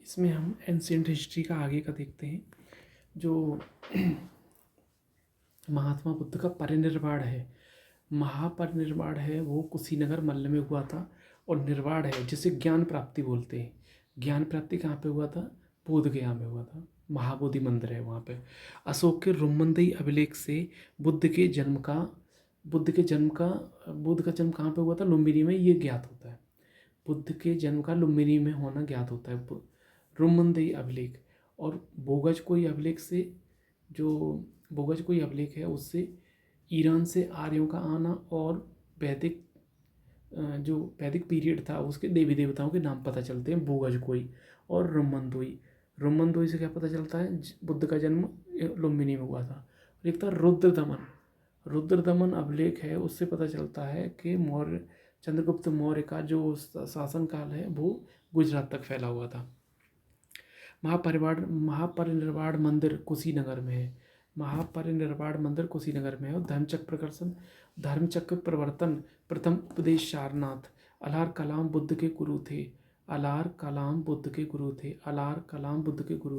इसमें हम ancient history का आगे का देखते हैं। जो महात्मा बुद्ध का परिनिर्वाण है, महापरिनिर्वाण है, वो कुशीनगर मल्ल में हुआ था। और निर्वाण है जिसे ज्ञान प्राप्ति बोलते हैं। ज्ञान प्राप्ति कहाँ पे हुआ था? बोध गया में हुआ था। महाबोधि मंदिर है वहाँ पे। अशोक के रुमंदई अभिलेख से बुद्ध के जन्म का बुद्ध का जन्म कहाँ पे हुआ था? लुम्बिनी में, ये ज्ञात होता है। बुद्ध के जन्म का लुम्बिनी में होना ज्ञात होता है। रुमंदई अभिलेख और बोगज कोई अभिलेख से, जो बोगज कोई अभिलेख है उससे ईरान से आर्यों का आना और वैदिक जो वैदिक पीरियड था उसके देवी देवताओं के नाम पता चलते हैं। बोगज कोई और रुमंदोई से क्या पता चलता है? बुद्ध का जन्म लुम्बिनी में हुआ था। और एक था रुद्रदमन अभिलेख है, उससे पता चलता है कि चंद्रगुप्त मौर्य का जो शासन काल है वो गुजरात तक फैला हुआ था। महापरिनिर्वाण मंदिर कुशीनगर में है। महापरिनिर्वाण मंदिर कुशीनगर में है। और धर्मचक्र प्रवर्तन प्रथम उपदेश सारनाथ। अलार कलाम बुद्ध के गुरु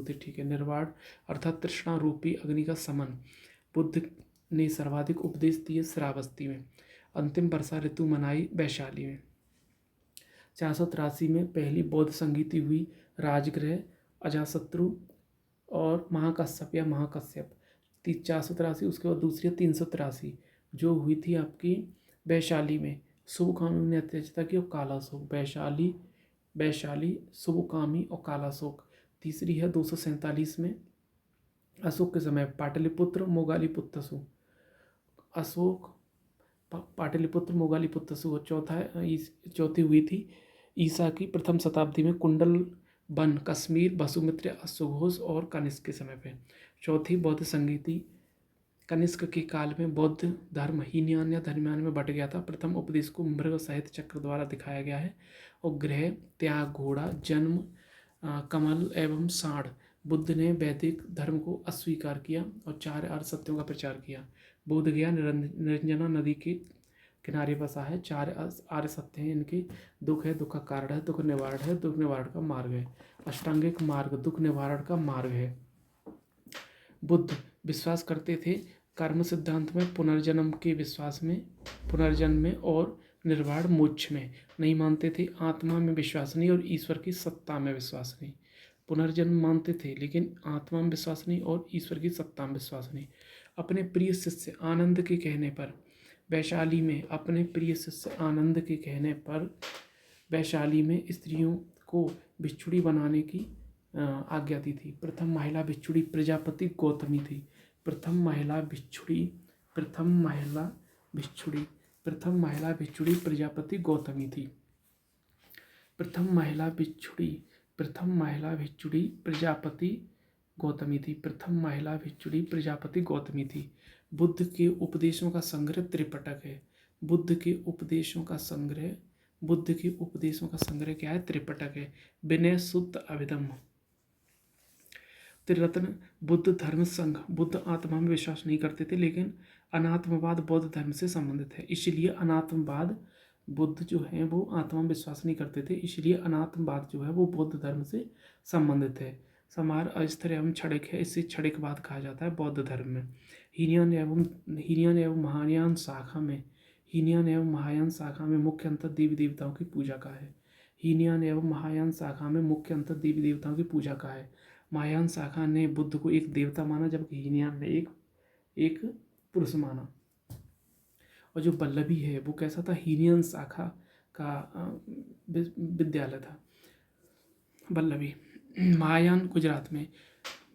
थे। ठीक है। निर्वाण अर्थात तृष्णा रूपी अग्नि का समन। बुद्ध ने सर्वाधिक उपदेश दिए श्रावस्ती में। अंतिम वर्षा ऋतु मनाई वैशाली में। 483 में पहली बौद्ध संगीति हुई राजगृह अजातशत्रु और महाकश्यप 483। उसके बाद दूसरी 383 जो हुई थी आपकी वैशाली में। शुभकामी ने अध्यक्षता की और कालाशोक। वैशाली शुभकामी और कालाशोक। तीसरी है 247 में अशोक के समय पाटलिपुत्र मोगालीपुत्रसु। चौथी हुई थी ईसा की प्रथम शताब्दी में कुंडल बन कश्मीर वसुमित्र अश्वघोष और कनिष्क के समय पे। चौथी बौद्ध संगीति कनिष्क के काल में बौद्ध धर्म हीनयान या धर्मयान में बट गया था। प्रथम उपदेश को मृग सहित चक्र द्वारा दिखाया गया है। और गृह त्याग घोड़ा जन्म कमल एवं साढ़। बुद्ध ने वैदिक धर्म को अस्वीकार किया और 4 आर्य सत्यों का प्रचार किया। बोध गया निरंजना नदी के किनारे बसा है। 4 आर्य सत्य हैं इनके। दुख है, दुख का कारण है, दुख निवारण है, दुख निवारण का मार्ग है। अष्टांगिक मार्ग दुख निवारण का मार्ग है। बुद्ध विश्वास करते थे कर्म सिद्धांत में, पुनर्जन्म के विश्वास में, पुनर्जन्म में और निर्वाण मोक्ष में। नहीं मानते थे आत्मा में विश्वास नहीं और ईश्वर की सत्ता में विश्वास नहीं। पुनर्जन्म मानते थे लेकिन आत्मा में विश्वास नहीं और ईश्वर की सत्ता में विश्वास नहीं। अपने प्रिय शिष्य आनंद के कहने पर वैशाली में स्त्रियों को भिक्षुड़ी बनाने की आज्ञा दी थी। प्रथम महिला भिक्षुड़ी प्रजापति गौतमी थी। प्रथम महिला भिक्षुड़ी प्रजापति गौतमी थी। बुद्ध के उपदेशों का संग्रह त्रिपिटक है। बुद्ध के उपदेशों का संग्रह क्या है? त्रिपिटक है। विनय शुद्ध अभिधम्म। त्रिरत्न बुद्ध धर्म संघ। बुद्ध आत्मा में विश्वास नहीं करते थे लेकिन अनात्मवाद बौद्ध धर्म से संबंधित है, इसलिए अनात्मवाद बुद्ध जो है वो आत्मा में विश्वास नहीं करते थे, इसलिए अनात्मवाद जो है वो बौद्ध धर्म से संबंधित है। समार अस्थिर एवं क्षणिक है, इसे क्षणिकवाद कहा जाता है बौद्ध धर्म में। हीनयान एवं महायान शाखा में मुख्य अंतर देवी देवताओं की पूजा का है। हीनयान एवं महायान शाखा में मुख्य अंतर देवी देवताओं की पूजा का है। महायान शाखा ने बुद्ध को एक देवता माना जबकि हीनयान ने एक पुरुष माना। और जो बल्लभी है वो कैसा था? हीनयान शाखा का विद्यालय था बल्लभी। महायान गुजरात में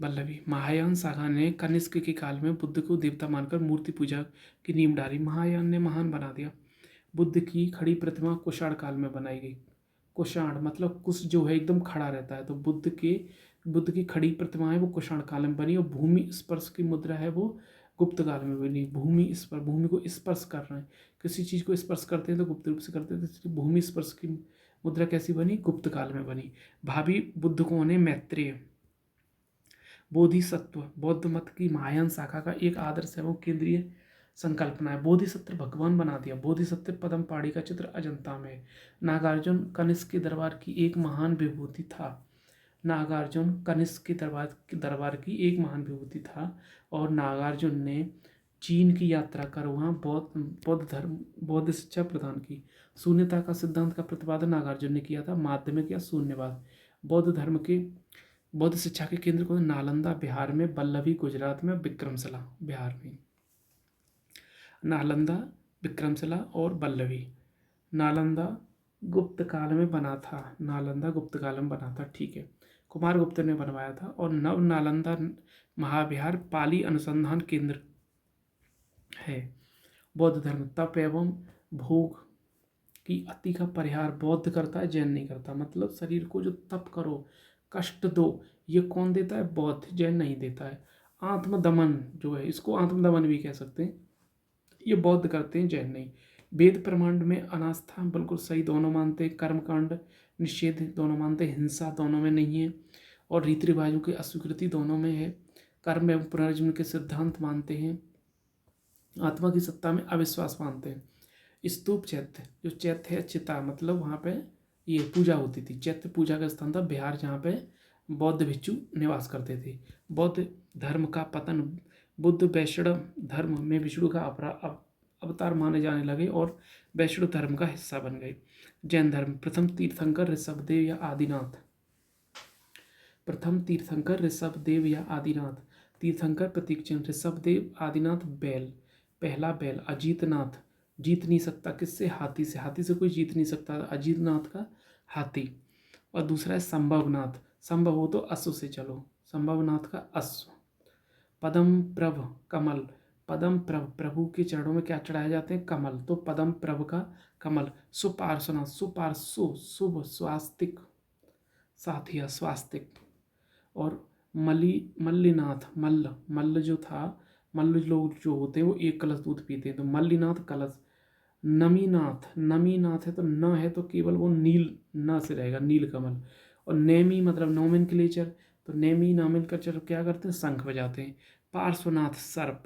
बल्लभी। महायान शाखा ने कनिष्क के काल में बुद्ध को देवता मानकर मूर्ति पूजा की नींव डाली। महायान ने महान बना दिया। बुद्ध की खड़ी प्रतिमा कुषाण काल में बनाई गई। कुषाण मतलब कुश जो है एकदम खड़ा रहता है, तो बुद्ध की खड़ी प्रतिमा है वो कुषाण काल में बनी। और भूमि स्पर्श की मुद्रा है वो गुप्त काल में बनी। भूमि को स्पर्श कर रहे हैं, किसी चीज़ को स्पर्श करते हैं तो गुप्त रूप से करते हैं, तो भूमि स्पर्श की मुद्रा कैसी बनी? गुप्त काल में बनी। भावी बुद्ध कौन है? मैत्रेय। बोधिसत्व बौद्ध मत की महायान शाखा का एक आदर्श एवं केंद्रीय संकल्पना है। बोधिसत्व भगवान बना दिया। बोधिसत्व पदम पहाड़ी का चित्र अजंता में। नागार्जुन कनिष्क के दरबार की एक महान विभूति था। नागार्जुन कनिष्क के दरबार की एक महान विभूति था और नागार्जुन ने चीन की यात्रा कर वहाँ बौद्ध शिक्षा प्रदान की। शून्यता का सिद्धांत का प्रतिपादन नागार्जुन ने किया था। माध्यमिक या शून्यवाद। बौद्ध शिक्षा के केंद्र को नालंदा बिहार में, वल्लभी गुजरात में, विक्रमशिला बिहार में। नालंदा, विक्रमशिला और वल्लभी। नालंदा गुप्त काल में बना था। ठीक है, कुमार गुप्त ने बनवाया था। और नव नालंदा महाविहार पाली अनुसंधान केंद्र है। बौद्ध धर्म तप एवं भोग की अति का परिहार बौद्ध करता है, जैन नहीं करता। मतलब शरीर को जो तप करो, कष्ट दो, ये कौन देता है? बौद्ध। जैन नहीं देता है। आत्मदमन जो है, इसको आत्मदमन भी कह सकते हैं, ये बौद्ध करते हैं, जैन नहीं। वेद प्रमाण में अनास्था बिल्कुल सही, दोनों मानते हैं। कर्मकांड निषेध दोनों मानते हैं। हिंसा दोनों में नहीं है। और रीति रिवाजों की अस्वीकृति दोनों में है। कर्म एवं पुनर्जन्म के सिद्धांत मानते हैं। आत्मा की सत्ता में अविश्वास मानते हैं। स्तूप चैत्य, जो चैत्य है चिता, मतलब वहाँ पे ये पूजा होती थी। चैत्य पूजा का स्थान था बिहार, जहाँ पे बौद्ध भिक्षु निवास करते थे। बौद्ध धर्म का पतन, बुद्ध वैष्णव धर्म में विष्णु का अवतार माने जाने लगे और वैष्णव धर्म का हिस्सा बन गए। जैन धर्म, प्रथम तीर्थंकर ऋषभदेव या आदिनाथ। तीर्थंकर प्रतीक चिन्ह, ऋषभदेव, आदिनाथ बैल, पहला बैल। अजीतनाथ, जीत नहीं सकता किससे? हाथी से। हाथी से कोई जीत नहीं सकता, अजीतनाथ का हाथी। और दूसरा है संभवनाथ, संभव हो तो अश्व से चलो, संभवनाथ का अश्व। पदम प्रभ, कमल, पदम प्रभ, प्रभु के चरणों में क्या चढ़ाए जाते हैं? कमल, तो पदम प्रभ का कमल। सुपार्श्वनाथ, सुपार्श्व, शुभ, स्वास्तिक, साथिया, स्वास्तिक। और मल्लीनाथ, मल्ल जो था, मल्ल लोग जो होते हैं वो एक कलश दूध पीते हैं, तो मल्लीनाथ कलश। नमीनाथ है तो न है तो केवल वो नील न से रहेगा, नील कमल। और नेमी मतलब नोमेनक्लेचर, तो नेमी नोमेनक्लेचर क्या करते हैं? शंख बजाते हैं। पार्श्वनाथ सर्प।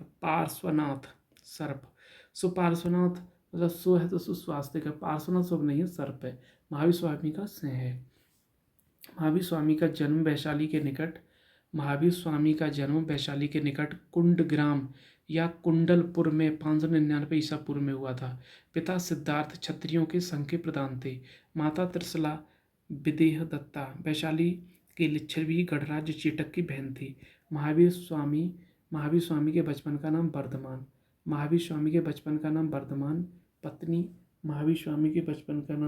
सुपार्श्वनाथ मतलब सु है तो सुस्वास्तिक है, पार्श्वनाथ शुभ नहीं है, सर्प है। महावीर स्वामी का स्नेह है। महावीर स्वामी का जन्म वैशाली के निकट कुंडग्राम या कुंडलपुर में 599 ईसा पूर्व में हुआ था। पिता सिद्धार्थ क्षत्रियों के संघ के प्रधान थे। माता त्रिशला विदेह दत्ता वैशाली के लिच्छवी गढ़राज चेटक की बहन थी। महावीर स्वामी के बचपन का नाम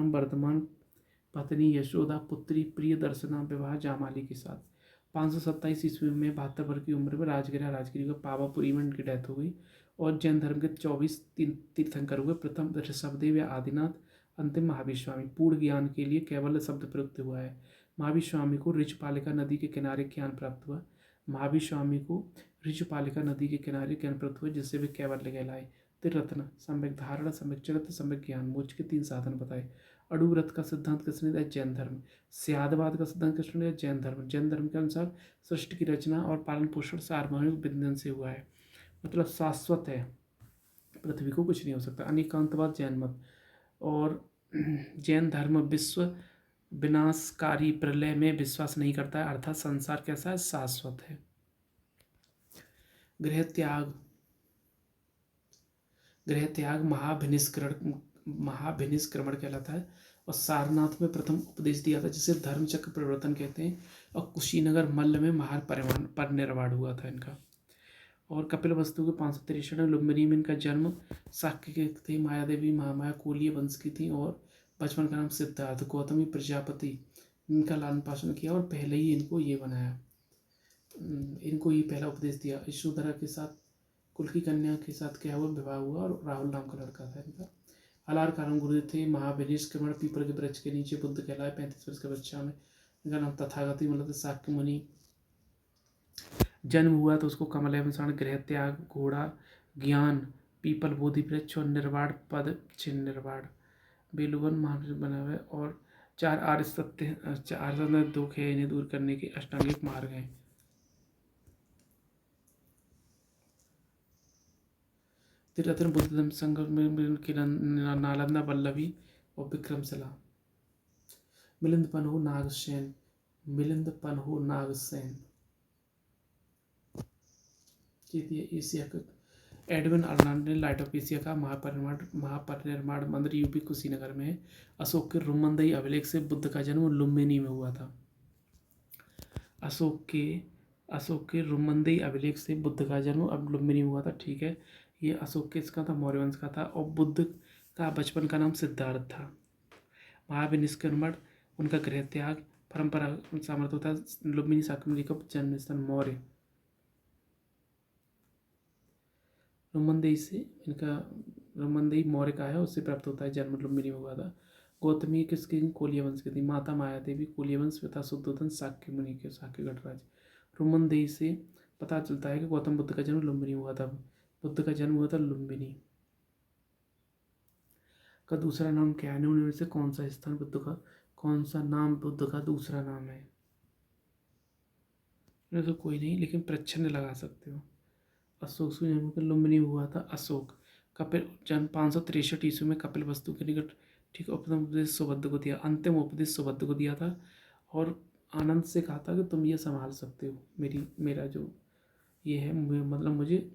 वर्धमान। पत्नी यशोदा, पुत्री प्रियदर्शना, विवाह जामाली के साथ। 527 ईस्वी में 72 वर्ष की उम्र में राजगिरी का पावापुरी में उनकी डेथ हो गई। और जैन धर्म के 24 तीर्थंकर हुए। प्रथम ऋषभदेव या आदिनाथ, अंतिम महावीर स्वामी। पूर्ण ज्ञान के लिए कैवल्य शब्द प्रयुक्त हुआ है। महावीर स्वामी को ऋचपालिका नदी के किनारे ज्ञान प्राप्त हुआ, जिससे वे कैवल्य कहलाए। त्रिरत्न, सम्यक धारणा, सम्यक चरित्र, सम्यक ज्ञान, मोक्ष के 3 साधन बताए। अड़ुव्रत का सिद्धांत किसने दिया? जैन धर्म। स्यादवाद का सिद्धांत किसने दिया? जैन धर्म। जैन धर्म के अनुसार सृष्टि की रचना और पालन पोषण सार्वभौमिक विद्यन से हुआ है, मतलब शाश्वत है, पृथ्वी को कुछ नहीं हो सकता। अनेकांतवाद जैन मत। और जैन धर्म विश्व विनाशकारी प्रलय में विश्वास नहीं करता है, अर्थात संसार कैसा है? शाश्वत है। गृह त्याग महाभिनिष्क्रमण कहलाता है। और सारनाथ में प्रथम उपदेश दिया था, जिसे धर्मचक्र परिवर्तन कहते हैं। और कुशीनगर मल्ल में महार परिनिर्वाण हुआ था इनका। और कपिलवस्तु के 563 में लुम्बिनी में इनका जन्म। शाक्य के थे। माया देवी महामाया कोलीय वंश की थी। और बचपन का नाम सिद्धार्थ। गौतमी प्रजापति इनका लालन पालन किया और पहले ही इनको ये बनाया, इनको ये पहला उपदेश दिया। यशोधरा के साथ, कुल की कन्या के साथ क्या हुआ? विवाह हुआ। और राहुल नाम का लड़का था इनका। अलार कारण गुरु थे। महाभिनिष्क्रमण पीपल के वृक्ष के नीचे बुद्ध कहलाए। 35 वर्ष के बच्चा में इनका नाम तथागति, मतलब शाक्य मुनि। जन्म हुआ तो उसको कमलेवंशाण, गृह त्याग, घोड़ा, ज्ञान, पीपल, बोधि वृक्ष और निर्वाण पद चिन्ह। निर्वाण बेलुवन महावीर बना हुआ है। और 4 आर्य सत्य दुख है, इन्हें दूर करने के अष्टांगिक मार्ग हैं। त्रिरत्न बुद्ध धर्म संघ में नालंदा, वल्लभी और विक्रमशिला। मिलिंद पन्हु, नागसेन, मिलिंद पन्हु नागसेन। एशिया का एडविन अर्नाल्ड ने लाइट ऑफ एशिया का महापरिनिर्वाण मंदिर यूपी कुशीनगर में है। अशोक के रुमंदई अभिलेख से बुद्ध का जन्म लुम्बिनी में हुआ था। अशोक के रुमंदई अभिलेख से बुद्ध का जन्म अब लुम्बिनी में हुआ था। ठीक है, ये अशोक किसका था? मौर्य वंश का था। और बुद्ध का बचपन का नाम सिद्धार्थ था। महावीर निष्कर्मण, उनका गृह त्याग, परंपरा सामर्थ्य होता है। लुम्बिनी शाकंभरी का जन्म स्थान मौर्य। रुमंदई से इनका रुमंदई मौर्य का है, उससे प्राप्त होता है। जन्म लुम्बिनी में हुआ था। गौतमी किसकी? कोलिया वंश की थी। माता माया देवी कोलिया वंश, पिता शुद्धोधन शाक्य मुनि के, शाक्य गणराज। रुमंदई से पता चलता है कि गौतम बुद्ध का जन्म लुम्बिनी में हुआ था। बुद्ध का जन्म हुआ था लुम्बिनी। का दूसरा नाम क्या है? निम्न में से कौन सा स्थान बुद्ध का, कौन सा नाम बुद्ध का दूसरा नाम है? तो कोई नहीं, लेकिन प्रच्छन्न लगा सकते हो। अशोक से जन्म का लुम्बिनी हुआ था। अशोक कपिल जन्म 563 ईस्वी में कपिल वस्तु के निकट, ठीक, उपतम उपदेश सुबद्ध को दिया, अंतिम उपदेश सुबद्ध को दिया था। और आनंद से कहा था कि तुम ये संभाल सकते हो, मेरा जो ये है, मतलब मुझे,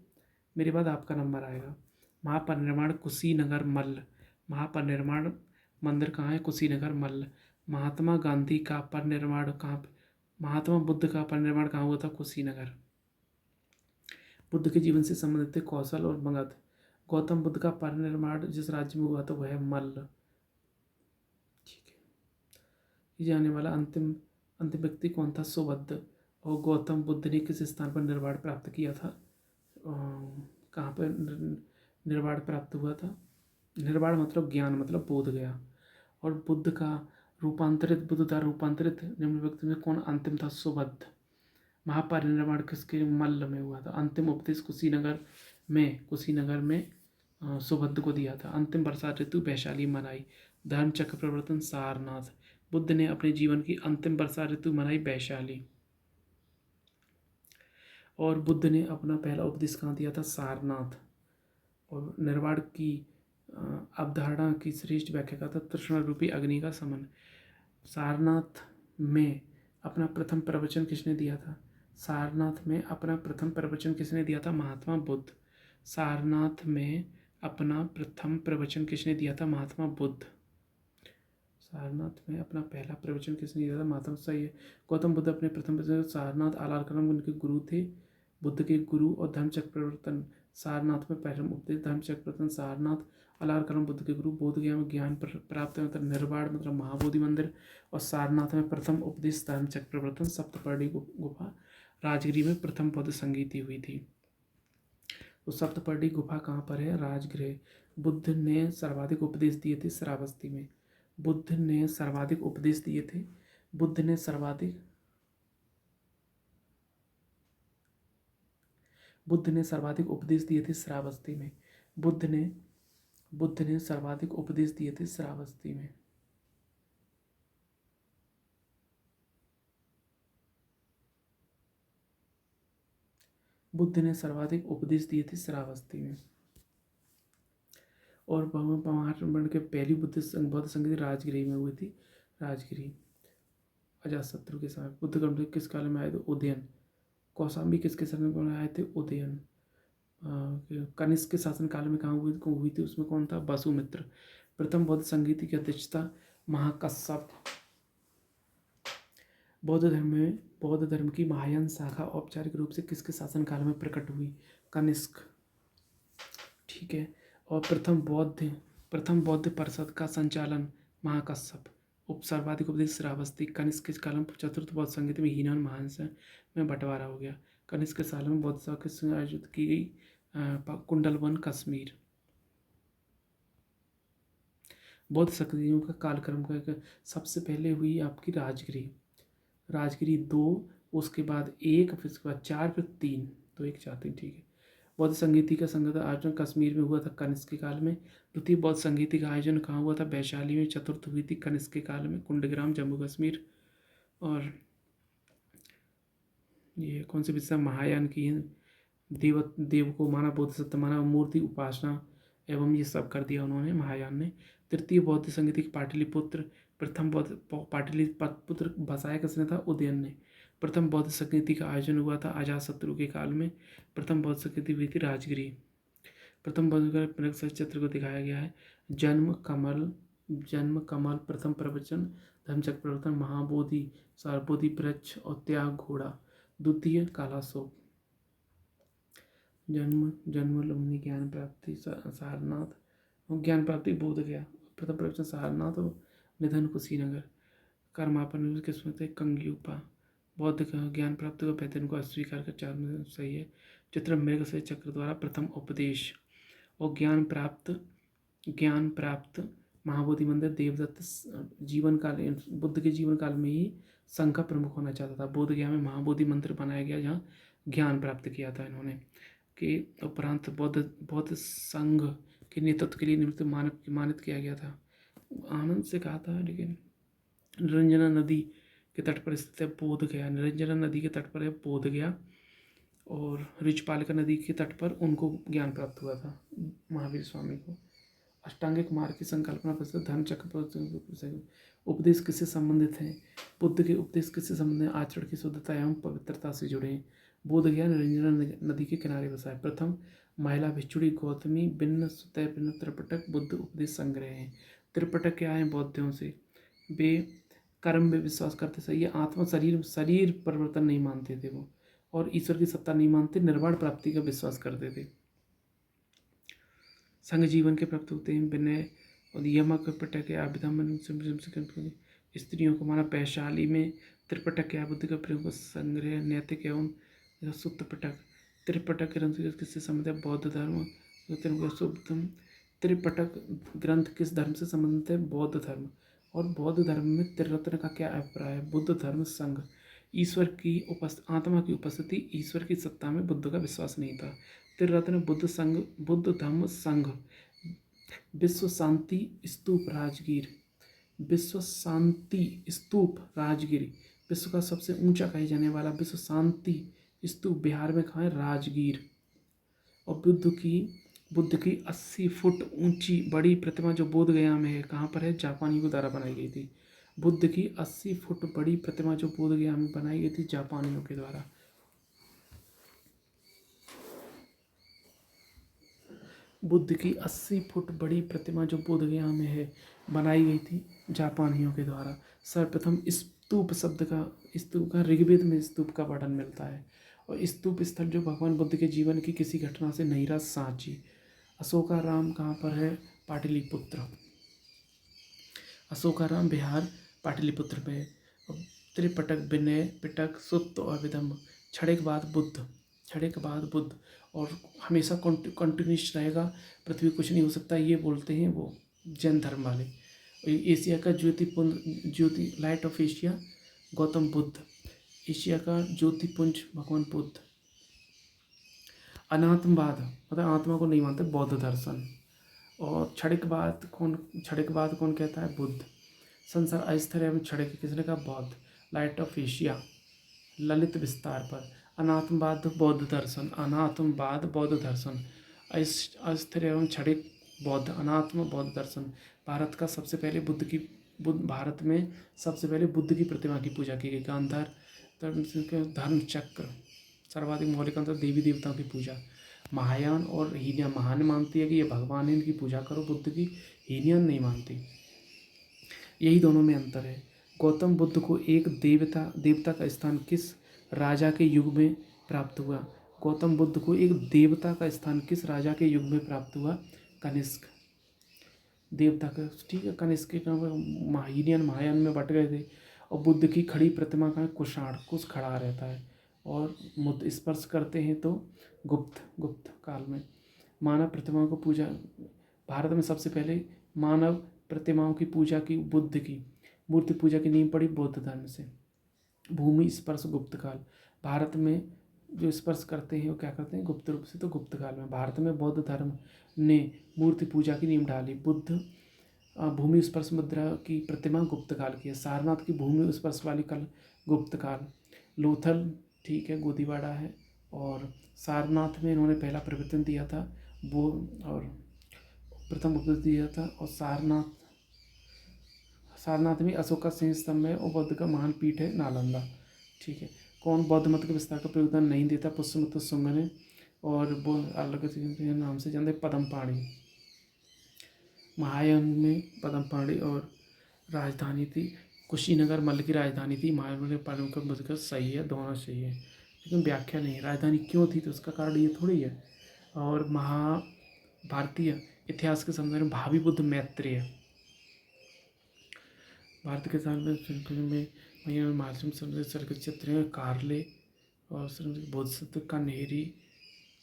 मेरे बाद आपका नंबर आएगा। महापरिनिर्वाण कुशीनगर मल्ल। महापरिनिर्वाण मंदिर कहाँ है? कुशीनगर मल्ल। महात्मा गांधी का परिनिर्वाण कहाँ पे? महात्मा बुद्ध का परिनिर्वाण कहाँ हुआ था? कुशीनगर। बुद्ध के जीवन से संबंधित थे कौशल और मगध। गौतम बुद्ध का परिनिर्वाण जिस राज्य में हुआ था वह है मल्ल। ठीक है, ये जाने वाला अंतिम अंतिम व्यक्ति कौन था? सुबद्ध। और गौतम बुद्ध ने किस स्थान पर निर्वाण प्राप्त किया था? कहाँ पर निर्वाण प्राप्त हुआ था? निर्वाण मतलब ज्ञान, मतलब बोध गया। और बुद्ध का रूपांतरित निम्न व्यक्ति में कौन अंतिम था? सुबद्ध। महापरिनिर्वाण किसके? मल्ल में हुआ था। अंतिम उपदेश कुशीनगर में सुबद्ध को दिया था। अंतिम वर्षा ऋतु वैशाली मनाई। धर्म चक्र प्रवर्तन सारनाथ। बुद्ध ने अपने जीवन की अंतिम वर्षा ऋतु मनाई वैशाली। और बुद्ध ने अपना पहला उपदेश कहाँ दिया था? सारनाथ। और निर्वाण की अवधारणा की श्रेष्ठ व्याख्या का था तृष्णा रूपी अग्नि का समन। सारनाथ में अपना प्रथम प्रवचन किसने दिया था? सारनाथ में अपना प्रथम प्रवचन किसने दिया था? महात्मा बुद्ध। सारनाथ में अपना प्रथम प्रवचन किसने दिया था? महात्मा बुद्ध। सारनाथ में अपना पहला प्रवचन किसने दिया था? महात्मा, सही है। गौतम बुद्ध अपने प्रथम प्रवचन सारनाथ आलारकलम उनके गुरु थे, बुद्ध के गुरु। और धर्मचक्र प्रवर्तन सारनाथ में पहला उपदेश धर्मचक्र प्रवर्तन सारनाथ अलारकलम बुद्ध के गुरु। बोध गया में ज्ञान प्राप्त मतलब निर्वाण मतलब महाबोधि मंदिर। और सारनाथ में प्रथम उपदेश धर्मचक्र प्रवर्तन सप्तपर्णी गुफा राजगिरी में प्रथम बौद्ध संगीति हुई थी। तो सप्तपर्णी गुफा कहाँ पर है? राजगृह। बुद्ध ने सर्वाधिक उपदेश दिए थे श्रावस्ती में। बुद्ध ने सर्वाधिक उपदेश दिए थे। बुद्ध ने सर्वाधिक उपदेश दिए थे श्रावस्ती में। बुद्ध ने सर्वाधिक उपदेश दिए थे श्रावस्ती में। बुद्ध ने सर्वाधिक उपदेश दिए थे श्रावस्ती में। और महाराष्ट्र के पहली बौद्ध संगीत राजगिरी में हुई थी। राजगिरी अजातशत्रु के समय। बुद्ध गण किस काल में आए थे? उदयन। कौशाम्बी किसके समय में आए थे? उदयन। कनिष्क के शासन काल में कहाँ हुई थी? उसमें कौन था? वसुमित्र। प्रथम बौद्ध संगीति की अध्यक्षता महाकश्यप। बौद्ध धर्म की महायान शाखा औपचारिक रूप से किसके शासन काल में प्रकट हुई? कनिष्क। ठीक है। और प्रथम बौद्ध परिषद का संचालन महाकश्यप। सर्वाधिक उपदेश श्रावस्ती। कनिष्क के काल में चतुर्थ बौद्ध संगीत में हीनन महायांश में बंटवारा हो गया। कनिष्क के साल में बौद्ध सभा किसने आयोजित की गई? कुंडलवन कश्मीर। बौद्ध शक्तियों का कालक्रम का सबसे पहले हुई आपकी राजगिरी 2, उसके बाद 1, फिर उसके बाद 4, फिर 3, 2 1 4 3। ठीक है। बौद्ध संगीति का संगत आयोजन कश्मीर में हुआ था कनिष्क के काल में। द्वितीय बौद्ध संगीति का आयोजन कहाँ हुआ था? वैशाली में। चतुर्थ हुई थी कनिष्क के काल में कुंडग्राम जम्मू कश्मीर। और ये कौन सी विशेषता महायान की है? देव को माना, बोधिसत्व माना, मूर्ति उपासना एवं ये सब कर दिया उन्होंने महायान ने। तृतीय बौद्ध संगीति पाटलिपुत्र प्रथम बौद्ध पाटलिपुत्र बसाया किसने था? उदयन ने। प्रथम बौद्ध संस्कृति का आयोजन हुआ था अजातशत्रु के काल में। प्रथम बौद्ध संस्कृति हुई थी राजगिरी। प्रथम बौद्ध का चित्र को दिखाया गया है। जन्म कमल प्रथम प्रवचन धर्मचक्र प्रवर्तन महाबोधि सारबोधि वृक्ष और त्याग घोड़ा। द्वितीय कालाशोक। जन्म लुम्बिनी ज्ञान प्राप्ति सारनाथ ज्ञान प्राप्ति बोध गया। प्रथम प्रवचन सारनाथ और निधन कुशीनगर। कर्मापन किस्मत कंग्यूपा। बौद्ध का ज्ञान प्राप्त को पैतृन को अस्वीकार कर चार में सही है। चित्र मृग से चक्र द्वारा प्रथम उपदेश और ज्ञान प्राप्त महाबोधि मंदिर देवदत्त जीवन काल बुद्ध के जीवन काल में ही संघ का प्रमुख होना चाहता था। बोध गया में महाबोधि मंदिर बनाया गया जहाँ ज्ञान प्राप्त किया था इन्होंने। के उपरांत बौद्ध संघ के नेतृत्व के लिए मानित किया गया था। आनंद से कहा था, लेकिन निरंजना नदी के तट पर स्थित है बोध गया। निरंजना नदी के तट पर है बोध गया और ऋचपालिका नदी के तट पर उनको ज्ञान प्राप्त हुआ था महावीर स्वामी को। अष्टांगिक मार्ग की संकल्पना पर धर्म चक्र उपदेश किससे संबंधित हैं? बुद्ध के उपदेश किससे संबंधित हैं? आचरण की शुद्धता एवं पवित्रता से जुड़े हैं। बोध गया निरंजना नदी के किनारे बसा है। प्रथम महिला भिक्षुणी गौतमी भिन्न सुतय भिन्न त्रिपिटक बुद्ध उपदेश संग्रह हैं। त्रिपिटक क्या है? बौद्धों से वे कर्म में विश्वास करते थे। ये आत्मा शरीर परिवर्तन नहीं मानते थे वो, और ईश्वर की सत्ता नहीं मानते, निर्वाण प्राप्ति का विश्वास करते थे। संघ जीवन के प्राप्त होते हैं। विनय और यमक पिटक या अभिधम स्त्रियों को माना। वैशाली में त्रिपिटक या बुद्ध का प्रयोग संग्रह नैतिक एवं सुत्त पिटक। त्रिपिटक ग्रंथ किससे संबंधित है? बौद्ध धर्म। त्रिपिटक ग्रंथ किस धर्म से संबंधित है? बौद्ध धर्म। और बौद्ध धर्म में त्रिरत्न का क्या अभिप्राय है? बुद्ध धर्म संघ। ईश्वर की आत्मा की उपस्थिति, ईश्वर की सत्ता में बुद्ध का विश्वास नहीं था। त्रिरत्न बुद्ध संघ, बुद्ध धम्म संघ। विश्व शांति स्तूप राजगीर। विश्व शांति स्तूप राजगीर। विश्व का सबसे ऊंचा कहे जाने वाला विश्व शांति स्तूप बिहार में कहाँ है? राजगीर। और बुद्ध की 80 फुट ऊंची बड़ी प्रतिमा जो बोध गया में है, कहाँ पर है? जापानियों द्वारा बनाई गई थी। बुद्ध की 80 फुट बड़ी प्रतिमा जो बोध गया में बनाई गई थी जापानियों के द्वारा। बुद्ध की 80 फुट बड़ी प्रतिमा जो बोध गया में है बनाई गई थी जापानियों के द्वारा। सर्वप्रथम स्तूप शब्द का ऋग्वेद में स्तूप का वर्णन मिलता है। और स्तूप स्थल जो भगवान बुद्ध के जीवन की किसी घटना से नहीं रहा, सांची। अशोकाराम कहाँ पर है? पाटलिपुत्र। अशोकाराम बिहार पाटलिपुत्र में। त्रिपिटक विनय पिटक सुत्त और विधम्म। छड़े के बाद बुद्ध और हमेशा कंटिन्यूस रहेगा, पृथ्वी कुछ नहीं हो सकता, ये बोलते हैं वो जैन धर्म वाले। एशिया का ज्योति light of Asia Gautam Buddha. Asia का ज्योतिपुंज भगवान बुद्ध। अनात्मवाद मतलब आत्मा को नहीं मानते, बौद्ध दर्शन। और क्षणिकवाद कौन कहता है? बुद्ध। संसार अस्थिर एवं क्षणिक किसने कहा? बौद्ध। लाइट ऑफ एशिया ललित विस्तार पर। अनात्मवाद बौद्ध दर्शन। अस्थिर एवं क्षणिक बौद्ध। अनात्म बौद्ध दर्शन। भारत में सबसे पहले बुद्ध की प्रतिमा की पूजा की गई। गांधार धर्म चक्र। सर्वाधिक मौलिक अंतर देवी देवताओं की पूजा। महायान और हीनयान, महान मानती है कि ये भगवान है, इनकी पूजा करो। बुद्ध की हीनयान नहीं मानती। यही दोनों में अंतर है। गौतम बुद्ध को एक देवता का स्थान किस राजा के युग में प्राप्त हुआ? गौतम बुद्ध को एक देवता का स्थान किस राजा के युग में प्राप्त हुआ? कनिष्क। देवता का, ठीक है। कनिष्क के हीनयान महायान में बट गए थे। और बुद्ध की खड़ी प्रतिमा का कुछ खड़ा रहता है और मुद्द स्पर्श करते हैं तो गुप्त काल में। मानव प्रतिमाओं को पूजा। भारत में सबसे पहले मानव प्रतिमाओं की पूजा की बुद्ध की मूर्ति पूजा की नींव पड़ी बौद्ध धर्म से। भूमि स्पर्श गुप्त काल। भारत में जो स्पर्श करते हैं वो क्या करते हैं? गुप्त रूप से। तो गुप्त काल में भारत में बौद्ध धर्म ने मूर्ति पूजा की नींव डाली। बुद्ध भूमि स्पर्श मुद्रा की प्रतिमा गुप्त काल की है। सारनाथ की भूमि स्पर्श वाली कल गुप्त काल। लोथल, ठीक है, गोदीवाड़ा है। और सारनाथ में इन्होंने पहला प्रवचन दिया था और प्रथम उपदेश दिया था। और सारनाथ में अशोक का सिंह स्तंभ है और बौद्ध का महान पीठ है नालंदा। ठीक है। कौन बौद्ध मत के विस्तार का योगदान नहीं देता? पुष्यमित्र शुंग ने, और वो अलग नाम से जानते पद्मपाणि। महायान में पद्मपाणि और राजधानी थी कुशीनगर, मल्ल की राजधानी थी। महायान ने पालन का मतलब सही है, दोनों सही है, लेकिन व्याख्या नहीं है। राजधानी क्यों थी तो उसका कारण ये थोड़ी है। और भारतीय इतिहास के संदर्भ में भावी बुद्ध मैत्रेय, भारत के साल में माध्यम के चित्र हैं कार्ले, और बोधिसत्व का नेहरी,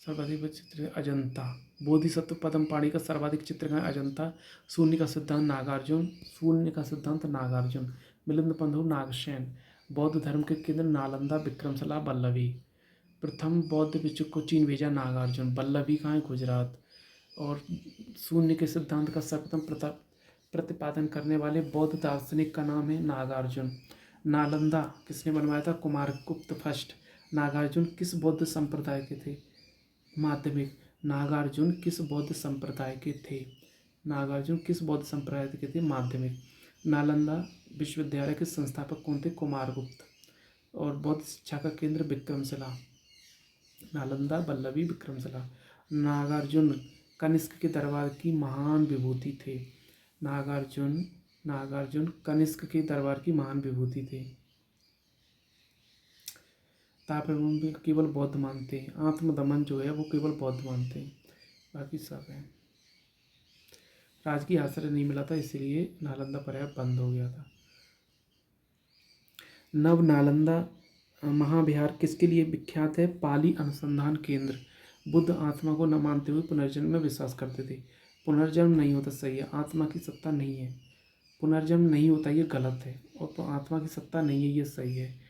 सर्वाधिक चित्र अजंता। बोधिसत्व पद्मपाणि का सर्वाधिक चित्र है अजंता। शून्य का सिद्धांत नागार्जुन, मिलिंद बंधु नागसेन। बौद्ध धर्म के केंद्र नालंदा, विक्रमशिला, वल्लभी। प्रथम बौद्ध भिक्षु को चीन भेजा नागार्जुन। वल्लभी कहाँ है? गुजरात। और शून्य के सिद्धांत का सर्वप्रथम प्रतिपादन करने वाले बौद्ध दार्शनिक का नाम है नागार्जुन। नालंदा किसने बनवाया था? कुमारगुप्त फर्स्ट। नागार्जुन किस बौद्ध संप्रदाय के थे? माध्यमिक। नागार्जुन किस बौद्ध संप्रदाय के थे? नागार्जुन किस बौद्ध संप्रदाय के थे? माध्यमिक। नालंदा विश्वविद्यालय के संस्थापक कौन थे? कुमारगुप्त। और बौद्ध शिक्षा का केंद्र विक्रमशिला। नालंदा, वल्लभी, विक्रमशिला। नागार्जुन कनिष्क के दरबार की महान विभूति थे। नागार्जुन कनिष्क के दरबार की महान विभूति थे। तापमान भी केवल बौद्ध मानते हैं। आत्मदमन जो है वो केवल बौद्ध मानते हैं, बाकी सब है। राजकीय आश्रय नहीं मिला था इसलिए नालंदा पर्याय बंद हो गया था। नव नालंदा महाविहार किसके लिए विख्यात है? पाली अनुसंधान केंद्र। बुद्ध आत्मा को न मानते हुए पुनर्जन्म में विश्वास करते थे। पुनर्जन्म नहीं होता, सही है। आत्मा की सत्ता नहीं है, पुनर्जन्म नहीं होता, ये गलत है। और तो आत्मा की सत्ता नहीं है, ये सही है।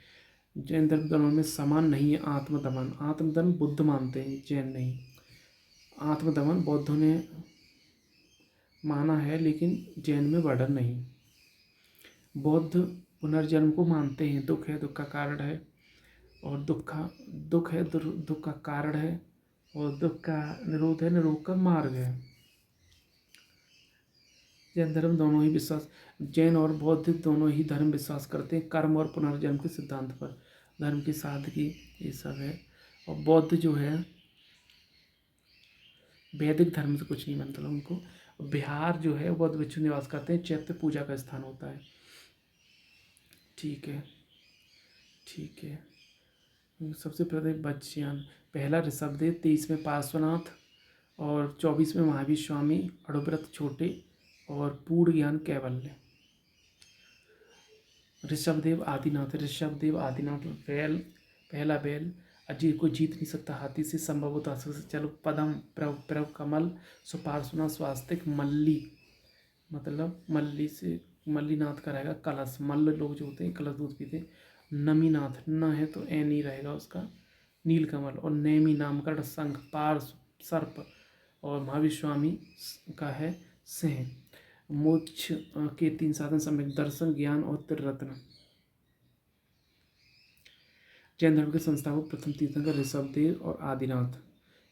जैन धर्म में समान नहीं है आत्मदमन। आत्मदमन बुद्ध मानते हैं, जैन नहीं। आत्मदमन बौद्धों ने माना है लेकिन जैन में वर्णन नहीं। बौद्ध पुनर्जन्म को मानते हैं। दुख है, दुख का कारण है, और दुख है, दुख का कारण है, और दुख का निरोध है, निरोध का मार्ग है। जैन धर्म दोनों ही विश्वास, जैन और बौद्ध दोनों ही धर्म विश्वास करते हैं कर्म और पुनर्जन्म के सिद्धांत पर। धर्म की सादगी ये सब है। और बौद्ध जो है वैदिक धर्म से कुछ नहीं मतलब उनको। बिहार जो है बौद्ध भिक्षु निवास करते हैं, चैत्य पूजा का स्थान होता है। ठीक है, ठीक है। सबसे पहले बच्चियान, पहला ऋषभदेव, 23वें पार्श्वनाथ, और 24वें महावीर स्वामी, अड़ुव्रत छोटे, और पूर्ण ज्ञान कैवल्य। ऋषभदेव आदिनाथ बैल, पहला बैल, अजीत को जीत नहीं सकता हाथी से, संभव होता से। चलो पदम, प्रव कमल, सुपार्श्वनाथ स्वास्तिक, मल्ली मतलब मल्ली से मल्लीनाथ का रहेगा कलश। मल्ल लोग जो होते हैं कलश दूध पीते। नमीनाथ, न है तो ए नहीं रहेगा उसका, नीलकमल। और नेमी नामकरण शंख, पार्श सर्प, और महावीर स्वामी का है सिंह। मोक्ष के 3 साधन सम्यक दर्शन, ज्ञान और त्रिरत्न। जैन धर्म के संस्थापक प्रथम तीर्थंकर ऋषभदेव और आदिनाथ,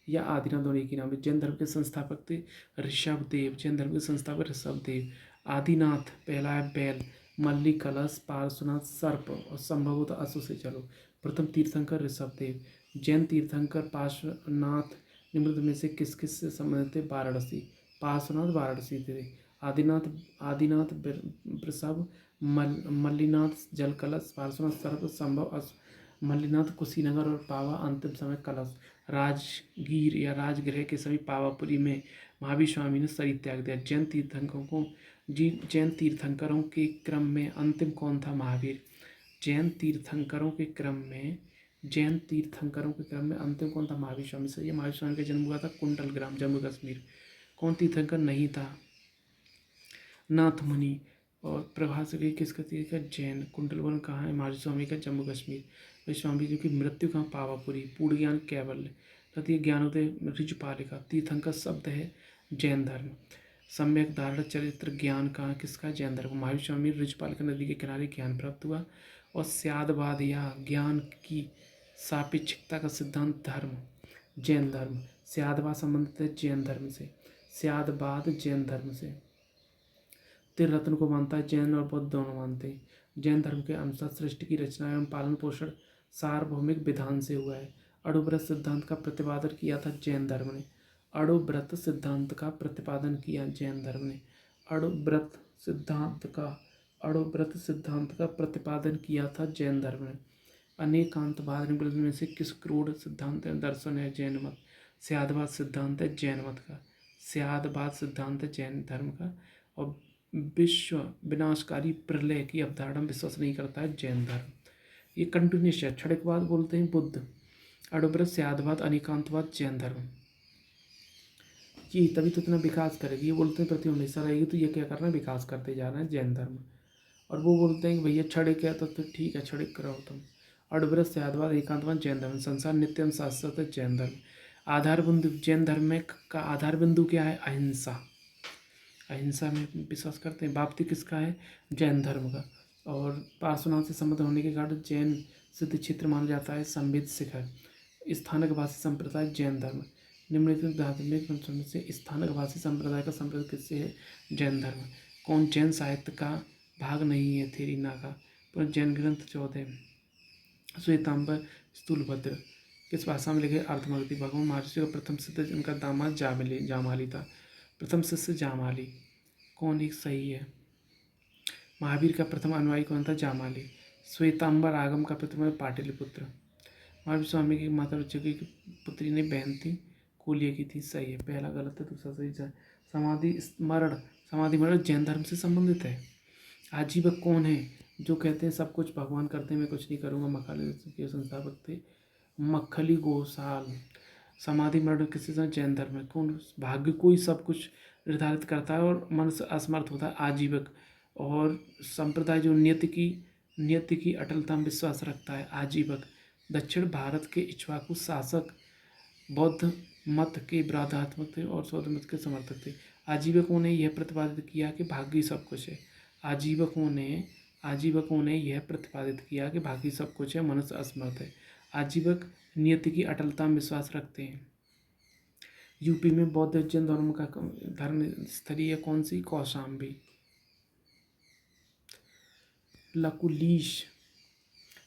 या आदिनाथ दोनों एक ही नाम है। जैन धर्म के संस्थापक थे ऋषभदेव। जैन धर्म के संस्थापक ऋषभदेव। आदिनाथ पहला है बैल, मल्ली कलश, पार्श्वनाथ सर्प, और संभवतः अश्व से। चलो प्रथम तीर्थंकर ऋषभदेव। जैन तीर्थंकर पार्श्वनाथ निम्न में से किस किस से संबंधित थे? वाराणसी। पार्श्वनाथ वाराणसी थे। आदिनाथ वृषभ, मल्लीनाथ जल कलश, पार्श्वनाथ सर्प, संभव अश्व। मल्लीनाथ कुशीनगर और पावा, अंतिम समय कलश। राजगीर या राजगृह के समीप पावापुरी में महावीर स्वामी ने शरीर त्याग दिया। जैन तीर्थंकरों के क्रम में अंतिम कौन था? महावीर। जैन तीर्थंकरों के क्रम में अंतिम कौन था? महावीर स्वामी। सही है। महावीर स्वामी का जन्म हुआ था कुंडल ग्राम, जम्मू कश्मीर। कौन तीर्थंकर नहीं था? नाथ मुनि। और प्रभास किसका तीर्थ का? जैन। कुंडलवन कहाँ है? महावीर स्वामी का, जम्मू कश्मीर। स्वामी जी की मृत्यु कहाँ? पावापुरी। पूर्ण ज्ञान कैवल्य। तृतीय ज्ञानोदय ऋजुपालिका। तीर्थंकर शब्द है जैन धर्म। सम्यक धारण चरित्र ज्ञान कहाँ? किसका? जैन धर्म। महावीर स्वामी ऋजुपालिका नदी के किनारे ज्ञान प्राप्त हुआ। और स्यादवाद या ज्ञान की सापेक्षिकता का सिद्धांत धर्म जैन धर्म। स्यादवाद संबंधित है जैन धर्म से। स्यादवाद जैन धर्म से। त्रिरत्न को मानता है, जैन और बौद्ध दोनों मानते हैं। जैन धर्म के अनुसार सृष्टि की रचना एवं पालन पोषण सार्वभौमिक विधान से हुआ है। अणुव्रत सिद्धांत का प्रतिपादन किया था जैन धर्म ने। अणुव्रत सिद्धांत का प्रतिपादन किया जैन धर्म ने। अणुव्रत सिद्धांत का अणुव्रत सिद्धांत का प्रतिपादन किया था जैन धर्म ने। अनेकांतवाद में से किस क्रूढ़ सिद्धांत है दर्शन है जैन मत? स्यादवाद सिद्धांत है जैन मत का। स्यादवाद सिद्धांत है जैन धर्म का। और विश्व विनाशकारी प्रलय की अवधारणा विश्वास नहीं करता है जैन धर्म। ये कंटिन्यूस है। क्षणिकवाद बोलते हैं बुद्ध, अणुव्रत स्यादवाद अनेकांतवाद जैन धर्म। ये तभी तो इतना विकास करेगी। ये बोलते हैं पृथ्वी हमेशा रहेगी, तो ये क्या कर रहे हैं, विकास करते जा रहे हैं जैन धर्म। और वो बोलते हैं कि भैया क्षणिक है, तो ठीक है क्षणिक कराओ तुम। अणुव्रत स्यादवाद एकांतवाद जैन धर्म। संसार नित्यम शाश्वत है जैन धर्म। आधार बिंदु जैन धर्म में का आधार बिंदु क्या है? अहिंसा। अहिंसा में विश्वास करते हैं। बाप्ती किसका है? जैन धर्म का। और पार्श्वनाथ से संबंध होने के कारण जैन सिद्ध क्षेत्र माना जाता है संबित शिखर। स्थानक भाषी संप्रदाय जैन धर्म। निम्नलिखित धार्मिक ग्रंथों से स्थानक भाषी संप्रदाय का संप्रदाय किससे है? जैन धर्म। कौन जैन साहित्य का भाग नहीं है? थेरीना का। पर जैन ग्रंथ 14 श्वेतांबर स्थूलभद्र किस भाषा में लिखे? अर्थमगधी। भगवान महर्षि का प्रथम शिष्य उनका दामाद जामाली था। प्रथम शिष्य जामाली। कौन एक सही है? महावीर का प्रथम अनुयायी कौन था? जामाली। श्वेतांबर आगम का प्रथम पाटलिपुत्र। महावीर स्वामी की माता बच्चों की पुत्री ने बहन थी, कुलिया की थी। सही है, पहला गलत है, दूसरा सही है। समाधि स्मरण, समाधि मरण जैन धर्म से संबंधित है। आजीवक कौन है? जो कहते हैं सब कुछ भगवान करते हैं, मैं कुछ नहीं करूँगा। मखाली के संस्थापक थे मक्खली गोसाल। समाधि मरण किसी से? जैन धर्म में। कौन? भाग्य कोई सब कुछ निर्धारित करता है और मनुष्य असमर्थ होता है। आजीवक। और संप्रदाय जो नियति की अटलता में विश्वास रखता है। आजीवक। दक्षिण भारत के इक्ष्वाकु शासक बौद्ध मत के विरोधात्मक थे और बौद्ध मत के समर्थक थे। आजीवकों ने यह प्रतिपादित किया कि भाग्य सब कुछ है। आजीवकों ने यह प्रतिपादित किया कि भाग्य सब कुछ है, मनुष्य असमर्थ है। आजीवक नियति की अटलता में विश्वास रखते हैं। यूपी में बौद्ध जैन धर्म का धर्म स्थली है कौन सी? कौशाम्बी। लकुलीश।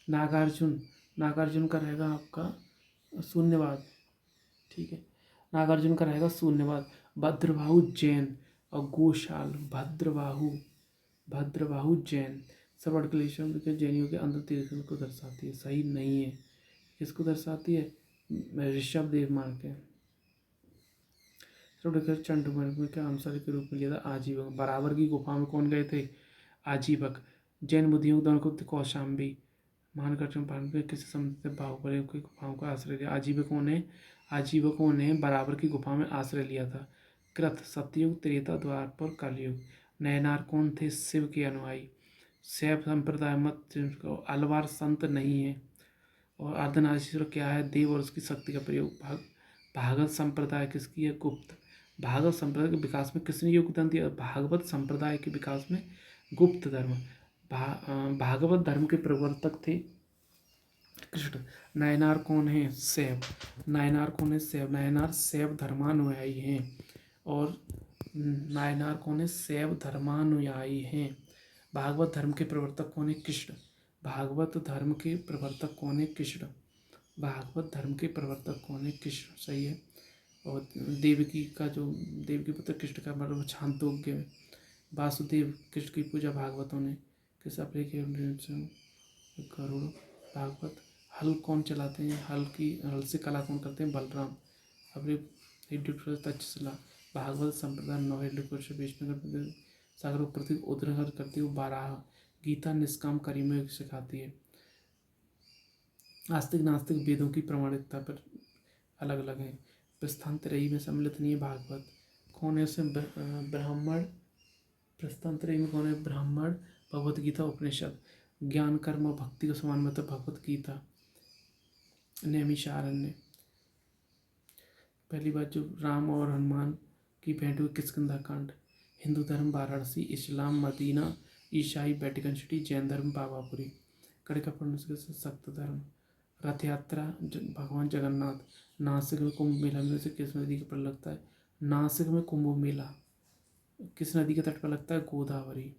नागार्जुन। नागार्जुन का रहेगा आपका शून्यवाद। ठीक है, नागार्जुन का रहेगा शून्यवाद। भद्रबाहु जैन और गोशाल। भद्रबाहु जैन सर्वकलेश्वर के जैनियों के अंध तीर्थ को दर्शाती है। सही नहीं है। किसको दर्शाती है? ऋषभ देव मान के। चंडूमणि के आंसर के रूप में लिया था आजीवक। बराबर की गुफा में कौन गए थे? आजीवक। जैन बुद्धियों दोनों को कौशाम्बी। महानकर्षण के किसी संबंधित बाहुबली की गुफाओं का आश्रय लिया। आजीवकों ने बराबर की गुफा में आश्रय लिया था। कृत। सतयुग, त्रेता, द्वापर, कलयुग। नयनार कौन थे? शिव के अनुयायी। शैव संप्रदाय मत अलवार संत नहीं है। और अर्धनारीश्वर क्या है? देव और उसकी शक्ति का प्रयोग। भागवत संप्रदाय किसकी है? गुप्त। भागवत संप्रदाय के विकास में किसने योगदान दिया? भागवत संप्रदाय के विकास में गुप्त धर्म। भागवत धर्म के प्रवर्तक थे कृष्ण। नयनार कौन है? शैव। नयनार कौन है? शैव। नयनार शैव धर्मानुयायी हैं। और नायनार कौन है? शैव धर्मानुयायी हैं। भागवत धर्म के प्रवर्तक कौन है? कृष्ण। भागवत धर्म के प्रवर्तक कौन है? कृष्ण। भागवत धर्म के प्रवर्तक कौन है? कृष्ण। सही है। और देवकी पुत्र कृष्ण का मतलब छांदोग्य में। वासुदेव कृष्ण की पूजा भागवतों ने किस अपने के करोड़। भागवत। हल कौन चलाते हैं? हल से कला कौन करते हैं? बलराम। अपने तक्षशिला। भागवत संप्रदाय 9 विष्णु सागर प्रति उद्धार करती हुई बारह। गीता निष्काम कर्म सिखाती है। आस्तिक नास्तिक वेदों की प्रामाणिकता पर अलग अलग है। प्रस्थानत्रयी में सम्मिलित नहीं है भागवत। कौन है उसमें? ब्राह्मण। प्रस्थानत्रयी में कौन है? ब्राह्मण, भगवत गीता, उपनिषद। ज्ञान कर्म और भक्ति को समान मतलब भगवत गीता, नैमिषारण्य। पहली बात जो राम और हनुमान की भेंट हुई किष्किंधा कांड। हिंदू धर्म वाराणसी, इस्लाम मदीना, ईसाई वेटिकन सिटी, जैन धर्म पावापुरी। कड़े का सख्त धर्म। रथ यात्रा भगवान जगन्नाथ। नासिक में कुंभ मेला में से किस नदी का प्रलय लगता है? नासिक में कुंभ मेला। किस नदी के तट पर लगता है? गोदावरी।